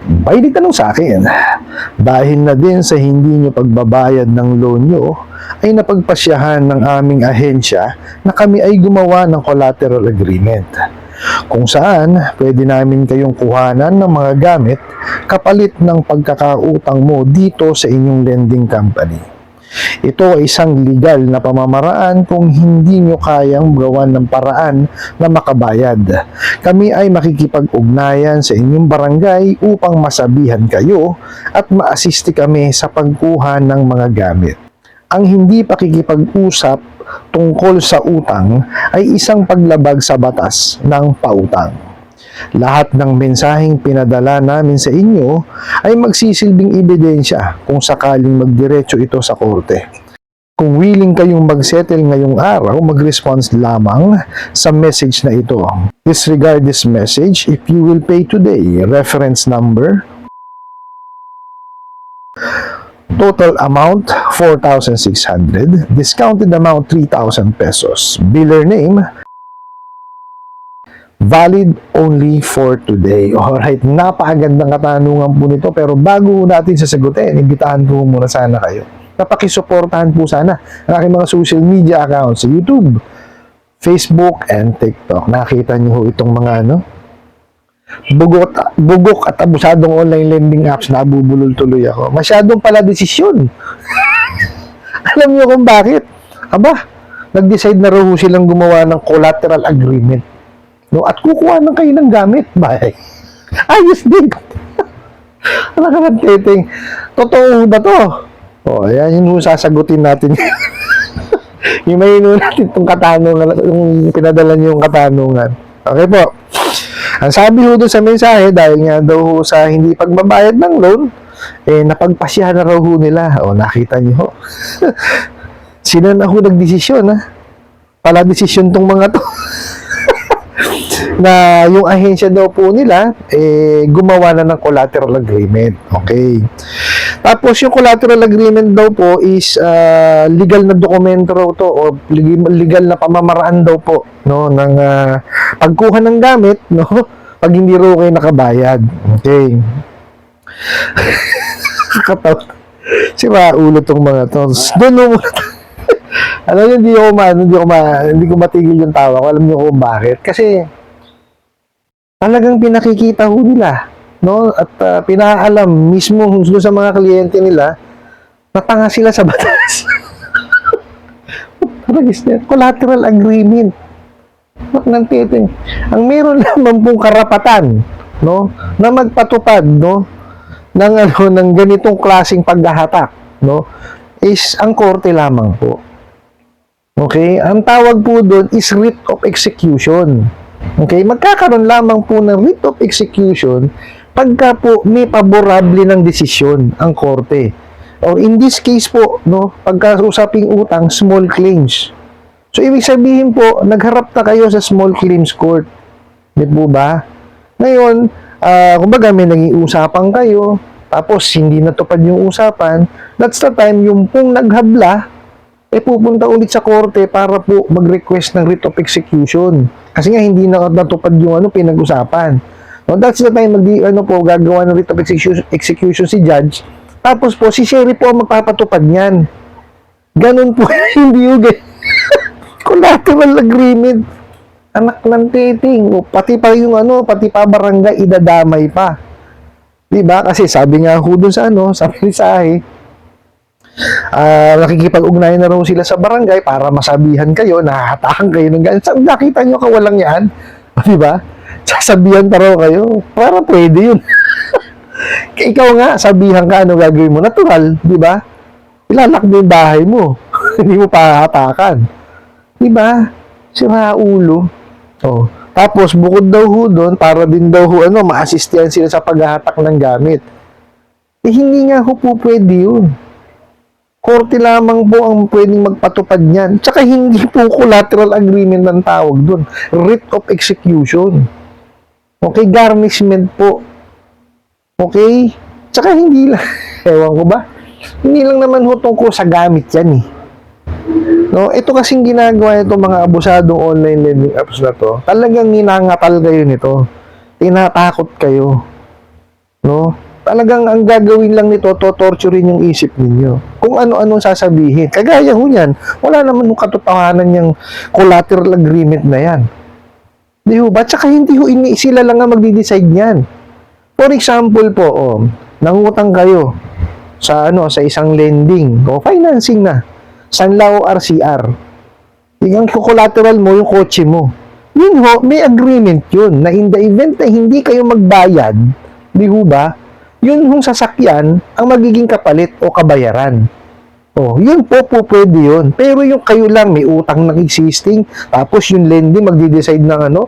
May nagtanong sa akin, dahil na din sa hindi nyo pagbabayad ng loan nyo, ay napagpasyahan ng aming ahensya na kami ay gumawa ng collateral agreement, kung saan pwede namin kayong kuhanan ng mga gamit kapalit ng pagkakautang mo dito sa inyong lending company. Ito ay isang legal na pamamaraan kung hindi nyo kayang gawan ng paraan na makabayad. Kami ay makikipag-ugnayan sa inyong barangay upang masabihan kayo at ma-assist kami sa pagkuha ng mga gamit. Ang hindi pakikipag-usap tungkol sa utang ay isang paglabag sa batas ng pautang. Lahat ng mensaheng pinadala namin sa inyo ay magsisilbing ebidensya kung sakaling magdiretso ito sa korte. Kung willing kayong mag-settle ngayong araw, mag-response lamang sa message na ito. Disregard this message if you will pay today. Reference number, total amount 4,600, discounted amount 3,000 pesos. Biller name, valid only for today. Alright, napakagandang katanungan po nito, pero bago natin sasagutin, imbitahan ko muna sana kayo. Napakisuportahan po sana ang aking mga social media accounts sa YouTube, Facebook, and TikTok. Nakita niyo itong mga bugok at abusadong online lending apps na abubulol tuloy ako. Masyadong pala desisyon. Alam niyo kung bakit? Aba, nag-decide na raw silang gumawa ng collateral agreement. At kukuha ng kayo ng gamit. Bye. Ayos din. Ano ka nagtiting? Totoo ba to? Ayan yung sasagutin natin. Yung may natin itong katanungan, yung pinadala niyo yung katanungan. Okay po. Ang sabi ho doon sa mensahe, dahil nga daw sa hindi pagbabayad ng loan, napagpasyahan na raw ho nila. Nakita niyo ho. Sino na ho nagdesisyon, ha? Pala desisyon tong mga to. Na yung ahensya daw po nila gumawa na ng collateral agreement. Okay. Tapos yung collateral agreement daw po is legal na dokumento raw to, o legal na pamamaraan daw po ng pagkuha ng gamit pag hindi raw kayo nakabayad. Okay. Katawa. Si maulo tong mga to. Doon alam niyo, hindi ko matigil yung tawa ko. Alam niyo kung bakit? Kasi talagang pinakikita ho nila, at pinaalam mismo sa mga kliyente nila na tanga sila sa batas. Collateral agreement. Ang meron naman pong karapatan, na magpatupad, ng ganitong klaseng paghahatak, is ang korte lamang po. Okay? Ang tawag po doon is writ of execution. Okay? Magkakaroon lamang po ng writ of execution pagka po may paborable ng desisyon ang korte. Or in this case po, pagka usaping utang, small claims. So, ibig sabihin po, nagharap na kayo sa small claims court. Di po ba? Ngayon, kumbaga may naging usapan kayo, tapos hindi natupad yung usapan, that's the time yung pong naghabla, pupunta ulit sa korte para po mag-request ng writ of execution. Kasi nga hindi natupad yung pinag-usapan. That's the time gagawa ng writ of execution si judge. Tapos po si sheriff po ang magpapatupad niyan. Ganun po hindi yung collateral agreement. Anak ng titing. Pati pa yung pati pa barangay idadamay pa. Diba? Kasi sabi nga ho dun sa sa mensahe, nakikipag-ugnayan na raw sila sa barangay para masabihan kayo, nahahatakan kayo ng ganyan. Nakita nyo kawalang yan? Diba? Sasabihan pa raw kayo. Para pwede yun. Ikaw nga, sabihan ka, ano gagawin mo? Natural, diba? Ilalak mo yung bahay mo. Hindi mo pahatakan. Diba? Sira ulo. Tapos, bukod daw ho doon, para din daw ho, ma-assistihan sila sa paghahatak ng gamit. Hindi nga ho po pwede yun. Korte lamang po ang pwedeng magpatupad niyan. Tsaka hindi po collateral agreement ng tawag doon. Writ of execution. Okay, garnishment po. Okay? Tsaka hindi lang, ewan ko ba? Hindi lang naman ho tungkol sa gamit yan . Ito kasing ginagawa itong mga abusadong online lending apps na to, talagang ninangatal kayo nito. Tinatakot kayo. no? Talagang ang gagawin lang nito, torturein yung isip ninyo. Kung ano-anong sasabihin. Kagaya ho yan, wala naman yung katotohanan yung collateral agreement na yan. Di ho ba? Tsaka hindi ho, sila lang nga magdi-decide niyan. For example po, nangutang kayo sa isang lending o financing na. Sanla o RCR. Yung collateral mo, yung kotse mo. Yun ho, may agreement yun na in the event na hindi kayo magbayad, di ho ba? Yun hong sasakyan ang magiging kapalit o kabayaran. Yun po pwede yun. Pero yung kayo lang may utang na existing, tapos yung lending magdi-decide ng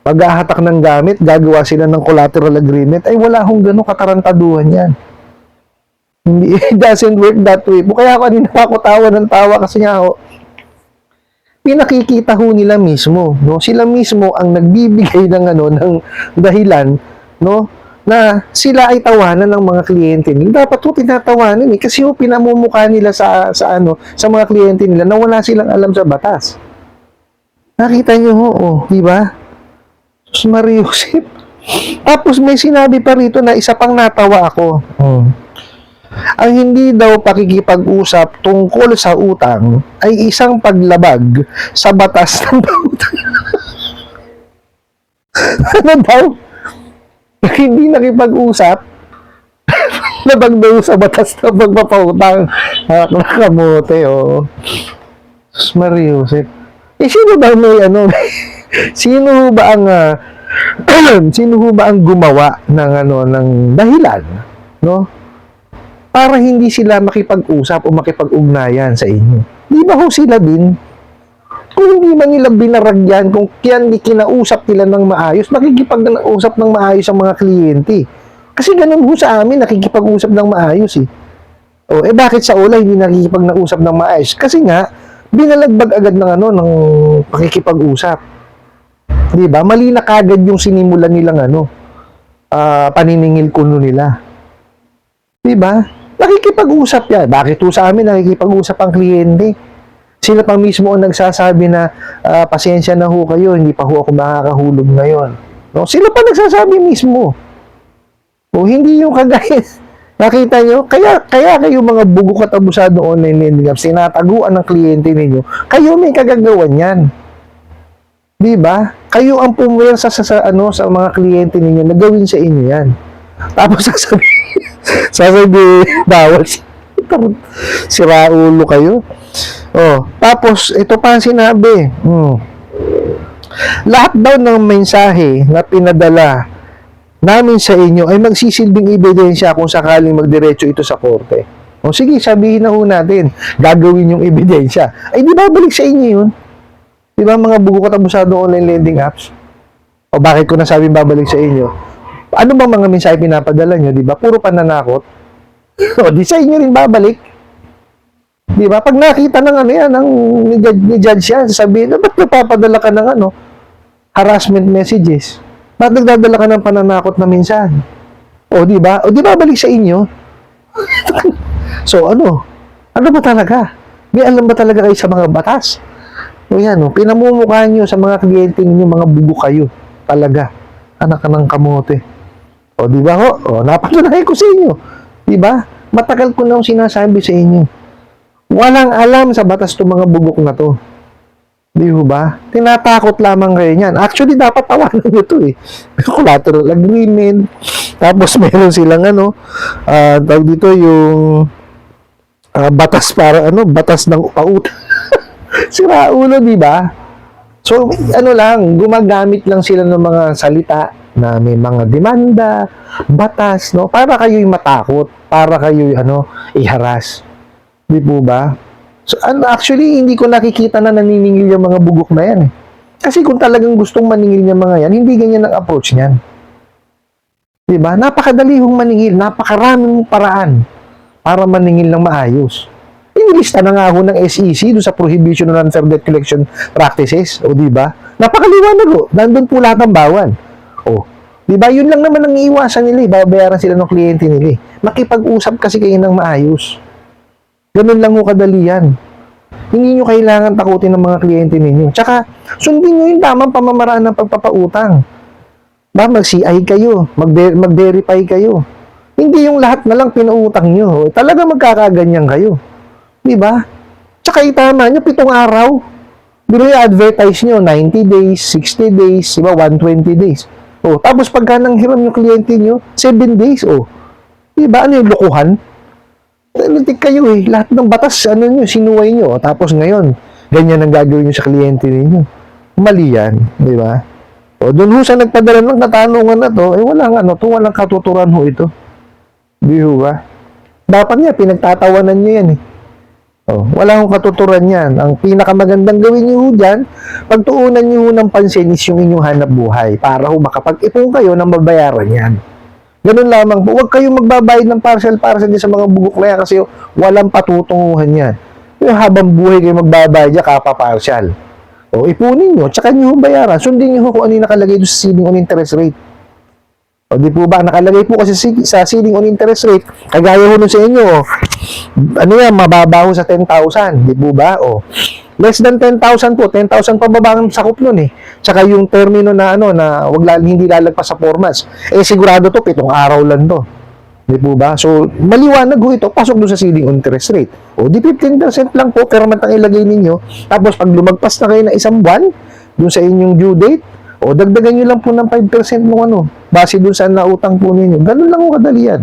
maghahatak ng gamit, gagawa sila ng collateral agreement, ay wala hong gano'ng katarantaduhan yan. It doesn't work that way. Kaya kanina ako tawa ng tawa kasi nga pinakikita ho nila mismo, no? Sila mismo ang nagbibigay ng ng dahilan, no? Na sila ay tawanan ng mga kliyente nila. Dapat ho tinatawanan kasi ho pinamumukha nila sa mga kliyente nila na wala silang alam sa batas. Nakita niyo ho, di ba? Sus Mariusip. Tapos may sinabi pa rito na isa pang natawa ako. Ang hindi daw pakikipag-usap tungkol sa utang ay isang paglabag sa batas ng pautang. Ano daw? Hindi nakipag-usap? Labag daw sa batas ng pagpapautang. Nakamote, Sus Mariusip. Sino ba may sino ba ang sino ba ang gumawa ng ng dahilan, no? Para hindi sila makipag-usap o makipag-ugnayan sa inyo. Di ba ho sila din? Kung hindi man nila binaragyan, kung kinausap nila ng maayos, makikipag-usap ng maayos ang mga kliyente. Kasi ganun ho sa amin, nakikipag-usap ng maayos bakit sa Ola hindi nakikipag-usap ng maayos? Kasi nga, binalagbag agad ng ng pakikipag-usap. Di ba? Mali na kagad yung sinimulan nilang paniningil kuno nila. Di ba? Nakikipag-usap yan. Bakit ho sa amin nakikipag-usap ang kliyente? Sila pa mismo ang nagsasabi na pasensya na ho kayo, hindi pa ho ako makakahulog ngayon. No? Sila pa nagsasabi mismo. Hindi yung kagaya. Nakita nyo? Kaya kayo mga bugok at abusado online lending apps, sinataguan ng kliyente ninyo, kayo may kagagawan yan. Di ba? Kayo ang pumwersa sa mga kliyente ninyo na gawin sa inyo yan. Tapos sasabi, bawal sira ulo kayo. Tapos ito pa ang sinabi. Lahat daw ng mensahe na pinadala namin sa inyo ay magsisilbing ebidensya kung sakaling magdiretso ito sa korte. Sige, sabihin na ho natin, gagawin yung ebidensya. Ay, di ba balik sa inyo yun? Di ba mga bugo at abusado online lending apps? Bakit ko nasabi babalik sa inyo? Ano bang mga mensahe pinapadala nyo, di ba? Puro pananakot. Di sa inyo rin babalik. Di ba? Pag nakita ng ni judge yan, sabihin, ba't napapadala ka ng harassment messages? Ba't nagdadala ka ng pananakot na mensahe? Di ba? Di babalik sa inyo? So, ano ba talaga? May alam ba talaga kayo sa mga batas? Pinamumukha nyo sa mga kliyente ninyo, mga bugo kayo. Talaga. Anak ka ng kamote. Di ba ho? Napatunayan ko sa inyo. Di ba? Matagal ko na sinasabi sa inyo. Walang alam sa batas itong mga bugok na to. Di ba? Tinatakot lamang kayo niyan. Actually, dapat tawanan nyo ito Collateral agreement. Tapos meron silang tawag dito yung batas para batas ng pautang. Sira ulo, di ba? So, gumagamit lang sila ng mga salita na may mga demanda, batas, no? Para kayo'y matakot, para kayo'y i-harass. Di po ba? So, actually, hindi ko nakikita na naniningil yung mga bugok na yan. Kasi kung talagang gustong maningil yung mga yan, hindi ganyan ang approach niyan. Di ba? Napakadali hong maningil, napakaraming paraan para maningil ng maayos. Inilista na nga ho ng SEC doon sa Prohibition on Unfair Debt Collection Practices. Di ba? Napakaliwanag ho. Nandun po lahat ng bawal. Di ba? Yun lang naman ang iiwasan nila. Babayaran sila ng kliyente nila. Makipag-usap kasi kayo ng maayos. Ganun lang ho kadali yan. Hindi nyo kailangan takutin ng mga kliyente ninyo. Tsaka, sundin nyo yung tamang pamamaraan ng pagpapautang. mag-CI kayo, mag-verify kayo. Hindi yung lahat na lang pinuutang nyo. Talaga magkakaganyan kayo. Di ba? Tsaka itama nyo, 7 araw. Pero i-advertise nyo, 90 days, 60 days, diba, 120 days. O, tapos pagka nang hiram yung kliyente nyo, 7 days, o. Diba, ano yung lukuhan? Natik kayo eh. Lahat ng batas, ano nyo, sinuway nyo. Tapos ngayon, ganyan ang gagawin nyo sa kliyente ninyo. Mali yan, di ba? O, doon ho sa nagpadala ng katanungan na to, walang katuturan ho ito. Di ho ba? Dapat nga, pinagtatawanan nyo yan eh. Oh, wala akong katuturan yan. Ang pinakamagandang gawin nyo ho dyan, pagtuunan nyo ho ng pansin is yung inyong hanap buhay para ho makapag-ipon kayo ng mabayaran yan. Ganun lamang po. Huwag kayong magbabayad ng parcel-parcel sa mga bugok na yan kasi walang patutunguhan yan. Yung habang buhay kayo magbabayad yan, kapa-parcel. O, ipunin nyo, tsaka nyo ho bayaran. Sundin nyo ho kung ano yung nakalagay doon sa ceiling on interest rate. O, di po ba? Nakalagay po kasi sa ceiling on interest rate, kagaya ho nun sa inyo, ano yan, mababaho sa 10,000, di po ba? O, less than 10,000 po, 10,000 pababa ang sakop nun eh. Tsaka yung termino na hindi lalagpas sa 4 months. Eh, sigurado to, 7 araw lang to. Di po ba? So, maliwanag ho ito, pasok doon sa ceiling on interest rate. O, di 15% lang po, per month ang ilagay ninyo. Tapos, pag lumagpas na kayo na isang buwan, doon sa inyong due date, o, dagdagan nyo lang po ng 5% ng base doon sa nautang po ninyo. Ganun lang ho kadali yan.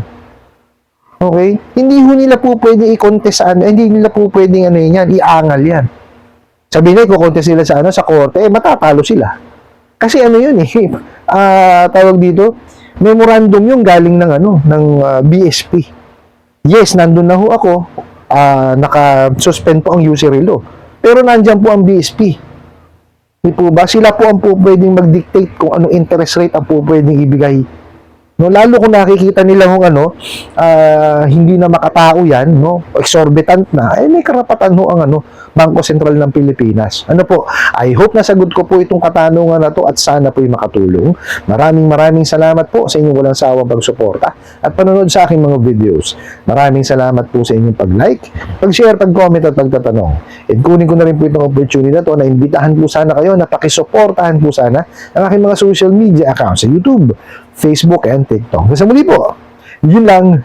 Okay? Hindi ho nila po pwedeng i-contest hindi nila po pwedeng iangal yan. Sabi nila, i-contest sila sa korte, matatalo sila. Kasi yun eh, tawag dito, memorandum yung galing ng BSP. Yes, nandun na ho ako, naka-suspend po ang usury law. Pero nandyan po ang BSP. Di po ba? Sila po ang po pwedeng mag-dictate kung anong interest rate ang po pwedeng ibigay. No, lalo kung nakikita nila kung hindi na makatao yan, exorbitant na, may karapatan ho ang Bangko Sentral ng Pilipinas. I hope nasagot ko po itong katanungan na to at sana po'y makatulong. Maraming salamat po sa inyong walang sawang pagsuporta at panonood sa aking mga videos. Maraming salamat po sa inyong pag-like, pag-share, pag-comment at pagtatanong. And kunin ko na rin po itong opportunity na to na imbitahan po sana kayo na pakisuportahan po sana ang aking mga social media accounts sa YouTube, Facebook, and TikTok. Sa muli po, yun lang.